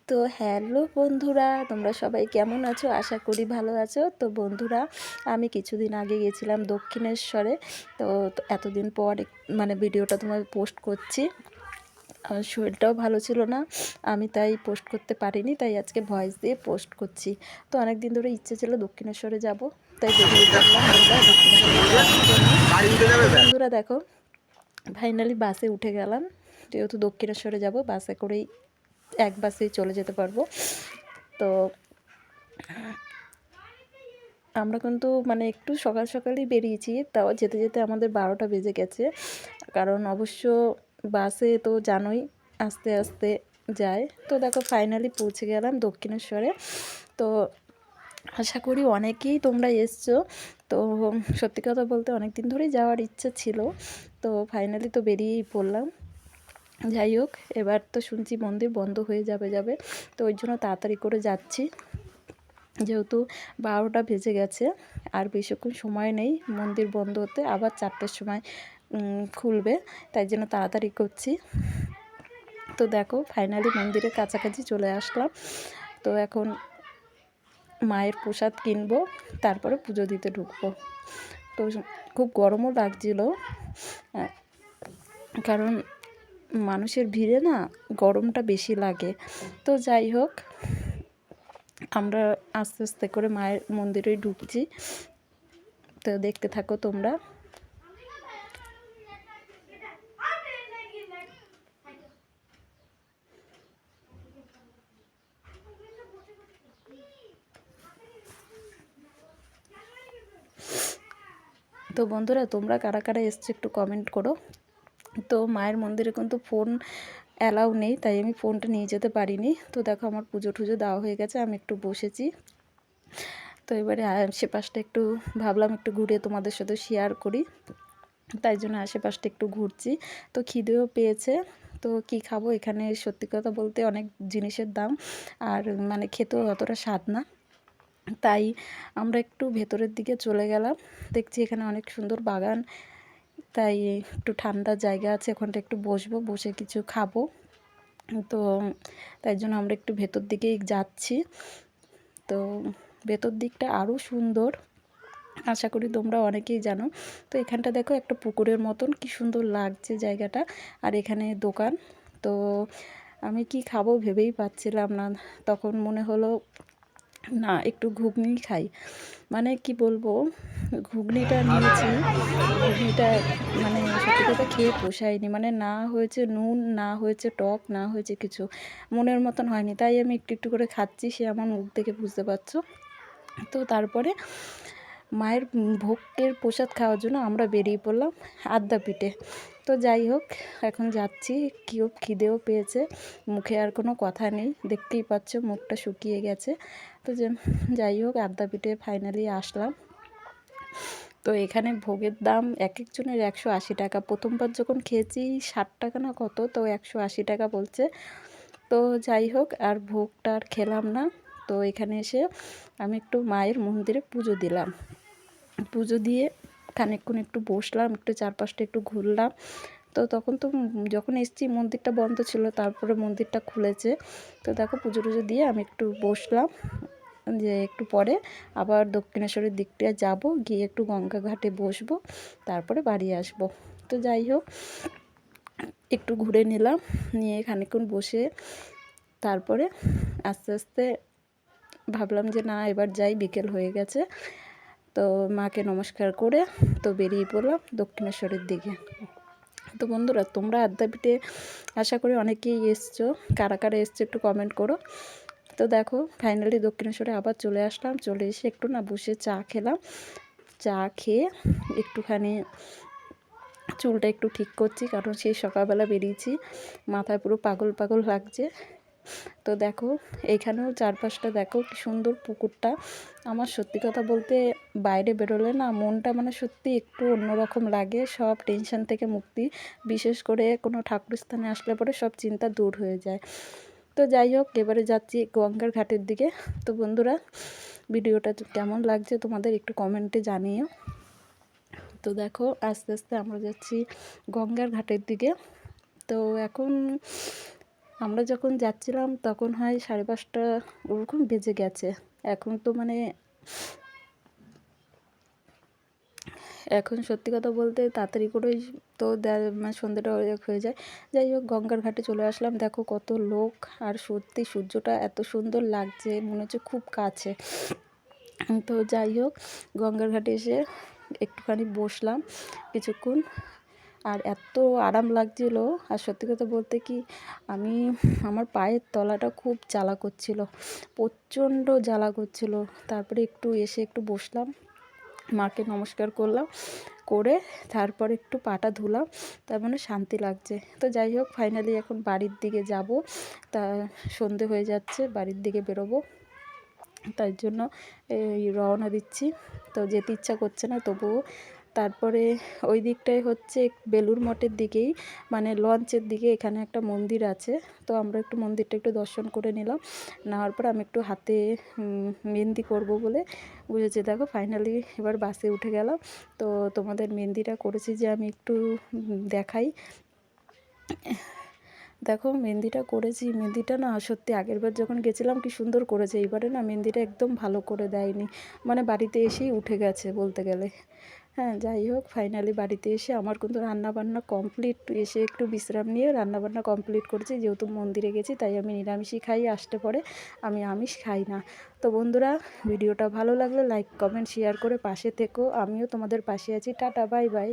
তো হ্যালো বন্ধুরা, তোমরা সবাই কেমন আছো? আশা করি ভালো আছো। তো বন্ধুরা, আমি কিছুদিন আগে গেছিলাম দক্ষিণেশ্বরে। তো এতদিন পর মানে ভিডিওটা তোমার পোস্ট করছি। শরীরটাও ভালো ছিল না, আমি তাই পোস্ট করতে পারিনি, তাই আজকে ভয়েস দিয়ে পোস্ট করছি। তো অনেক দিন ধরে ইচ্ছে ছিল দক্ষিণেশ্বরে যাব, তাই বেরিয়ে পড়লাম বন্ধুরা। দেখো, ফাইনালি বাসে উঠে গেলাম। যেহেতু দক্ষিণেশ্বরে যাব, বাসে করেই এক বাসেই চলে যেতে পারবো। তো আমরা কিন্তু মানে একটু সকাল সকালই বেরিয়েছি, তাও যেতে যেতে আমাদের 12টা বেজে গেছে। কারণ অবশ্য বাসে তো জানোই আস্তে আস্তে যায়। তো দেখো ফাইনালি পৌঁছে গেলাম দক্ষিণেশ্বরে। তো আশা করি অনেকেই তোমরা এসছো। তো সত্যি কথা বলতে অনেক দিন ধরেই যাওয়ার ইচ্ছা ছিল। তো ফাইনালি তো বেরিয়েই পড়লাম। যাই হোক, এবার তো শুনছি মন্দির বন্ধ হয়ে যাবে। তো ওই জন্য তাড়াতাড়ি করে যাচ্ছি, যেহেতু 12টা বেজে গেছে, আর বেশিক্ষণ সময় নেই মন্দির বন্ধ হতে। আবার 4টার সময় খুলবে, তাই জন্য তাড়াতাড়ি করছি। তো দেখো ফাইনালি মন্দিরের কাছাকাছি চলে আসলাম। তো এখন মায়ের প্রসাদ কিনবো, তারপরে পুজো দিতে ঢুকবো। তো খুব গরমও লাগছিল, কারণ মানুষের ভিড়ে না গরমটা বেশি লাগে। তো যাই হোক, আমরা আস্তে আস্তে করে মায়ের মন্দিরে ঢুকছি। তো দেখতে থাকো তোমরা। তো বন্ধুরা, তোমরা কারা কারা এসছো একটু কমেন্ট করো। তো মায়ের মন্দিরে কিন্তু ফোন অ্যালাউ নেই, তাই আমি ফোনটা নিয়ে যেতে পারিনি। তো দেখো আমার পুজো টুজো দেওয়া হয়ে গেছে, আমি একটু বসেছি। তো এবারে আশেপাশটা একটু ভাবলাম একটু ঘুরে তোমাদের সাথে শেয়ার করি, তাই জন্য আশেপাশটা একটু ঘুরছি। তো খিদেও পেয়েছে, তো কি খাবো, এখানে সত্যি কথা বলতে অনেক জিনিসের দাম, আর মানে খেতেও অতটা স্বাদ না। তাই আমরা একটু ভেতরের দিকে চলে গেলাম। দেখছি এখানে অনেক সুন্দর বাগান, তাই একটু ঠান্ডা জায়গা আছে, ওখানটা একটু বসবো, বসে কিছু খাবো। তো তাই জন্য আমরা একটু ভেতর দিকেই যাচ্ছি। তো ভেতর দিকটা আরও সুন্দর, আশা করি তোমরা অনেকেই জানো। তো এখানটা দেখো একটা পুকুরের মতন, কি সুন্দর লাগছে জায়গাটা। আর এখানে দোকান। তো আমি কি খাবো ভেবেই পাচ্ছিলাম না, তখন মনে হলো না একটু ঘুগনি খাই। মানে কি বলবো, ঘুগনিটা নিয়েছি, ঘুগনিটা মানে সত্যি কথা খেয়ে পোষায়নি। মানে না হয়েছে নুন, না হয়েছে টক, না হয়েছে কিছু, মনের মতন হয়নি। তাই আমি একটু একটু করে খাচ্ছি, সে আমার মুখ দেখে বুঝতে পারছো। তো তারপরে মায়ের ভোগের প্রসাদ খাওয়ার জন্য আমরা বেরিয়ে পড়লাম আদ্যাপীঠে। তো যাই হোক, এখন যাচ্ছি, খুব খিদেও পেয়েছে, মুখে আর কোনো কথা নেই, দেখতেই পাচ্ছ মুখটা শুকিয়ে গেছে। তো যাই হোক, আদ্যাপীঠে ফাইনালি আসলাম। তো এখানে ভোগের দাম এক একজনের 180 টাকা। প্রথমবার যখন খেয়েছি 60 টাকা না কত, তো 180 টাকা বলছে। তো যাই হোক, আর ভোগটা আর খেলাম না। তো এখানে এসে আমি একটু মায়ের মন্দিরে পুজো দিলাম। পুজো দিয়ে খানিকক্ষণ একটু বসলাম, একটু চারপাশটা একটু ঘুরলাম। তো তখন তো যখন এসেছি মন্দিরটা বন্ধ ছিল, তারপরে মন্দিরটা খুলেছে। তো দেখো পুজো টুজো দিয়ে আমি একটু বসলাম, যে একটু পরে আবার দক্ষিণেশ্বরের দিকটা যাব, গিয়ে একটু গঙ্গা ঘাটে বসবো, তারপরে বাড়ি আসব। তো যাই হোক, একটু ঘুরে নিলাম, নিয়ে খানিকক্ষণ বসে তারপরে আস্তে আস্তে ভাবলাম যে না এবার যাই, বিকেল হয়ে গেছে। তো মাকে নমস্কার করে তো বেরিয়ে পড়লাম দক্ষিণেশ্বরের দিকে। তো বন্ধুরা, তোমরা আদ্যাপীঠে আশা করি অনেকেই এসছো, কারা কারা এসছো একটু কমেন্ট করো। তো দেখো ফাইনালি দক্ষিণেশ্বরে আবার চলে আসলাম, চলে এসে একটু না বসে চা খেলাম। চা খেয়ে একটুখানি চুলটা একটু ঠিক করছি, কারণ সেই সকালবেলা বেরিয়েছি, মাথায় পুরো পাগল পাগল লাগছে। তো দেখো এইখানেও চারপাশটা দেখো কি সুন্দর পুকুরটা। আমার সত্যি কথা বলতে বাইরে বেরোলে না মনটা মানে সত্যি একটু অন্যরকম লাগে, সব টেনশন থেকে মুক্তি। বিশেষ করে কোনো ঠাকুরস্থানে আসলে পরে সব চিন্তা দূর হয়ে যায়। তো যাই হোক, এবারে যাচ্ছি গঙ্গার ঘাটের দিকে। তো বন্ধুরা, ভিডিওটা কেমন লাগছে তোমাদের একটু কমেন্টে জানিও। তো দেখো আস্তে আস্তে আমরা যাচ্ছি গঙ্গার ঘাটের দিকে। তো এখন আমরা যখন যাচ্ছিলাম তখন হয় 5:30 ওরকম বেজে গেছে। এখন তো মানে এখন সত্যি কথা বলতে তাড়াতাড়ি করেই তো মানে সন্ধ্যেটা হয়ে যায়। যাই হোক, গঙ্গার ঘাটে চলে আসলাম। দেখো কত লোক, আর সত্যি সূর্যটা এত সুন্দর লাগছে, মনে হচ্ছে খুব কাছে। তো যাই হোক, গঙ্গার ঘাটে এসে একটুখানি বসলাম কিছুক্ষণ, আর এত আরাম লাগছিল। আর সত্যি কথা বলতে কি, আমি আমার পায়ের তলাটা খুব জ্বালা করছিল, প্রচণ্ড জ্বালা করছিল। তারপরে একটু এসে একটু বসলাম, মাকে নমস্কার করলাম, করে তারপর একটু পাটা ধুলাম, তার মানে শান্তি লাগছে। তো যাই হোক, ফাইনালি এখন বাড়ির দিকে যাব। তা সন্ধে হয়ে যাচ্ছে, বাড়ির দিকে বেরোবো, তাই জন্য এই রওনা দিচ্ছি। তো যেতে ইচ্ছা করছে না তবুও। তারপরে ওই দিকটায় হচ্ছে বেলুড় মঠের দিকেই, মানে লঞ্চের দিকে এখানে একটা মন্দির আছে। তো আমরা একটু মন্দিরটা একটু দর্শন করে নিলাম। নেওয়ার পর আমি একটু হাতে মেহেন্দি করব বলে বুঝেছি। দেখো ফাইনালি এবার বাসে উঠে গেলাম। তো তোমাদের মেহেন্দিটা করেছি যে আমি একটু দেখাই। দেখো মেহেন্দিটা করেছি, মেহেন্দিটা না সত্যি আগেরবার যখন গেছিলাম কি সুন্দর করেছে, এবারে না মেহেন্দিটা একদম ভালো করে দেয়নি, মানে বাড়িতে এসেই উঠে গেছে বলতে গেলে। হ্যাঁ, যাই হোক, ফাইনালি বাড়িতে এসে আমার কিন্তু রান্নাবান্না কমপ্লিট। এসে একটু বিশ্রাম নিয়ে রান্নাবান্না কমপ্লিট করেছি, যেহেতু মন্দিরে গেছি তাই আমি নিরামিষই খাই আসতে পরে, আমি আমিষ খাই না। তো বন্ধুরা, ভিডিওটা ভালো লাগলে লাইক কমেন্ট শেয়ার করে পাশে থেকো, আমিও তোমাদের পাশে আছি। Tata, bye bye.